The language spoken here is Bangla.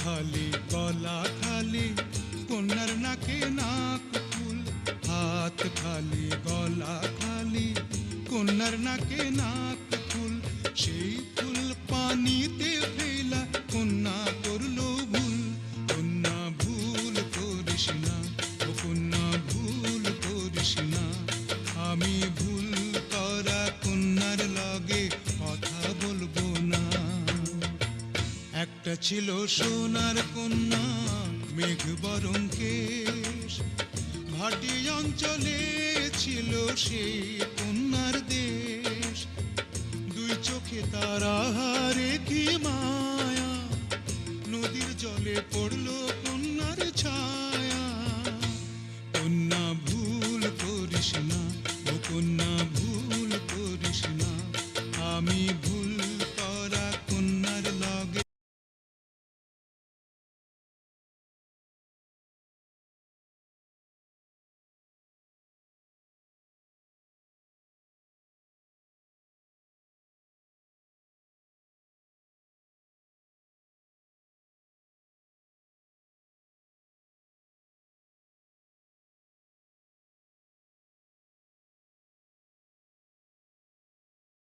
খালি গলা খালি কন্যার নাকে নাক ফুল, হাত খালি গলা খালি কন্যার নাকে নাক ফুল। সেই ফুল পানিতে ফেলা কন্যা করলো ভুল। কন্যা ভুল করিস না, ও কন্যা ভুল করিস না। আমি ভুল করা কন্যার লগে কথা বলবো না। একটা ছিল সোনার কন্যা মেঘ বরং কেশ, ভাটি অঞ্চলে ছিল সেই কন্যার দেশ। দুই চোখে তারা হারে কি মায়া, নদীর জলে পড়ল